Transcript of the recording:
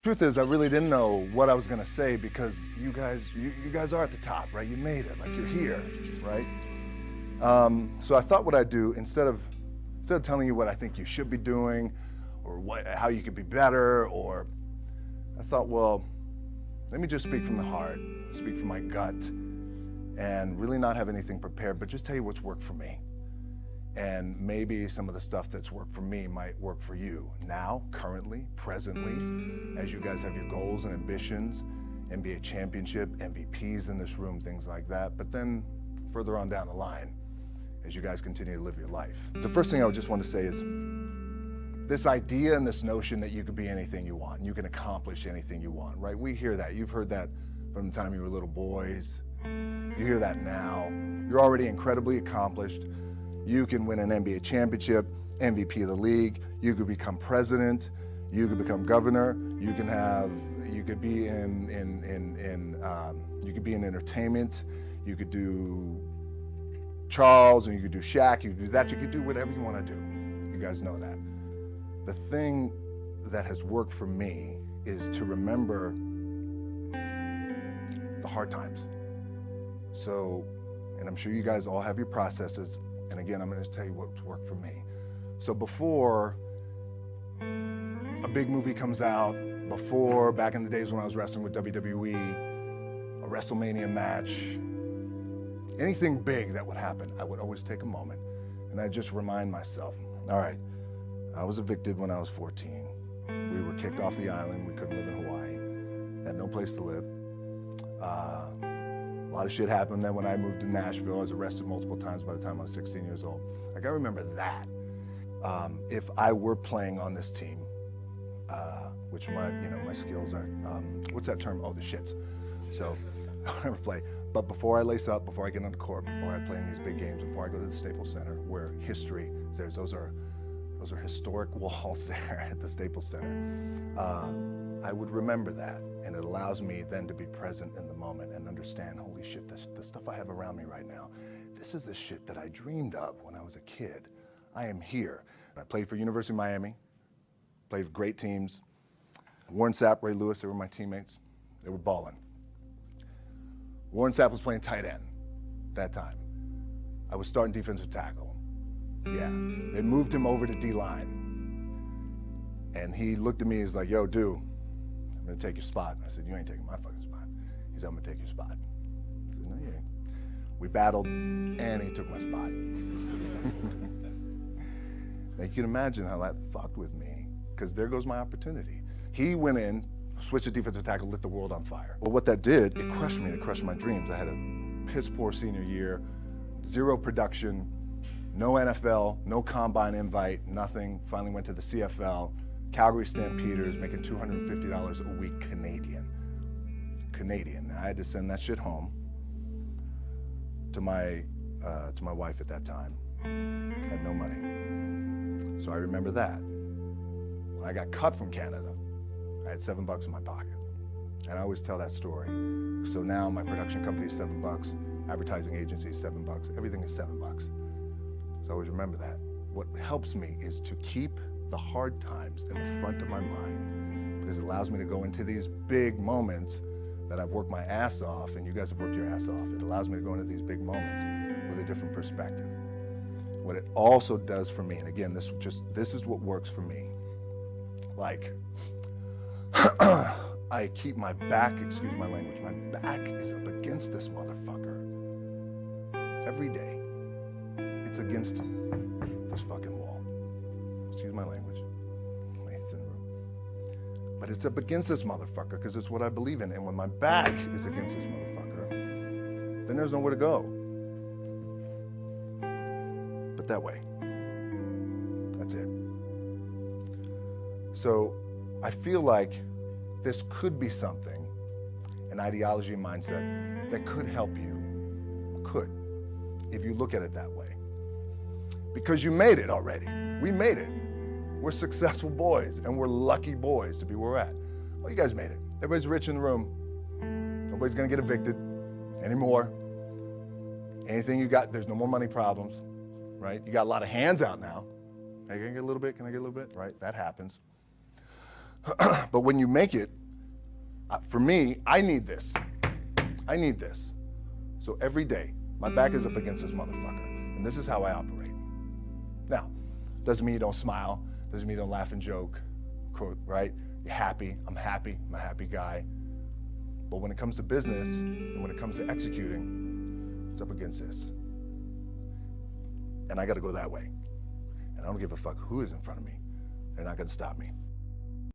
Truth is, I really didn't know what I was gonna say because you guys are at the top, right? You made it, like you're here, right? So I thought what I'd do instead of telling you what I think you should be doing, or how you could be better, or I thought, well, let me just speak from the heart, speak from my gut, and really not have anything prepared, but just tell you what's worked for me. And maybe some of the stuff that's worked for me might work for you now, currently, presently, as you guys have your goals and ambitions, NBA Championship, MVPs in this room, things like that. But then further on down the line, as you guys continue to live your life. The first thing I would just want to say is this idea and this notion that you could be anything you want, and you can accomplish anything you want, right? We hear that. You've heard that from the time you were little boys. You hear that now. You're already incredibly accomplished. You can win an NBA championship, MVP of the league. You could become president. You could become governor. You could be in entertainment. You could do Charles, and you could do Shaq. You could do that. You could do whatever you want to do. You guys know that. The thing that has worked for me is to remember the hard times. So, and I'm sure you guys all have your processes. And again, I'm going to tell you what's worked for me. So before a big movie comes out, before back in the days when I was wrestling with WWE, a WrestleMania match, anything big that would happen, I would always take a moment and I'd just remind myself, all right, I was evicted when I was 14. We were kicked off the island. We couldn't live in Hawaii. Had no place to live. A lot of shit happened. Then when I moved to Nashville, I was arrested multiple times by the time I was 16 years old. Like, I remember that. If I were playing on this team, which my skills are, what's that term? Oh, the shits. So I never play. But before I lace up, before I get on the court, before I play in these big games, before I go to the Staples Center, where history is there, those are historic walls there at the Staples Center. I would remember that, and it allows me then to be present in the moment and understand, holy shit, the stuff I have around me right now, this is the shit that I dreamed of when I was a kid. I am here. I played for University of Miami, played for great teams. Warren Sapp, Ray Lewis, they were my teammates. They were balling. Warren Sapp was playing tight end that time. I was starting defensive tackle. Yeah, they moved him over to D-line. And he looked at me, he's like, yo, dude, I'm gonna take your spot. I said, you ain't taking my fucking spot. He said, I'm gonna take your spot. I said, no, you ain't. We battled, and he took my spot. Now you can imagine how that fucked with me, because there goes my opportunity. He went in, switched to defensive tackle, lit the world on fire. Well, what that did, it crushed me, it crushed my dreams. I had a piss poor senior year, zero production, no NFL, no combine invite, nothing. Finally went to the CFL, Calgary Stampeders, making $250 a week Canadian. I had to send that shit home to my wife at that time. Had no money. So I remember that. When I got cut from Canada, I had $7 in my pocket. And I always tell that story. So now my production company is $7, advertising agency is $7, everything is $7. So I always remember that. What helps me is to keep the hard times in the front of my mind, because it allows me to go into these big moments that I've worked my ass off, and you guys have worked your ass off. It allows me to go into these big moments with a different perspective. What it also does for me, and again, this is what works for me. Like, I keep my back, excuse my language, my back is up against this motherfucker every day. It's against this fucking wall. Excuse my language. Ladies in the room. But it's up against this motherfucker because it's what I believe in. And when my back is against this motherfucker, then there's nowhere to go. But that way. That's it. So I feel like this could be something, an ideology and mindset that could help you. Could, if you look at it that way. Because you made it already. We made it. We're successful boys, and we're lucky boys to be where we're at. Well, you guys made it. Everybody's rich in the room. Nobody's gonna get evicted anymore. Anything you got, there's no more money problems, right? You got a lot of hands out now. Hey, can I get a little bit? Can I get a little bit? Right, that happens. But when you make it, for me, I need this. I need this. So every day, my back is up against this motherfucker. And this is how I operate. Now, doesn't mean you don't smile. Doesn't mean you don't laugh and joke, right? You're happy. I'm a happy guy. But when it comes to business and when it comes to executing, it's up against this. And I got to go that way. And I don't give a fuck who is in front of me. They're not going to stop me.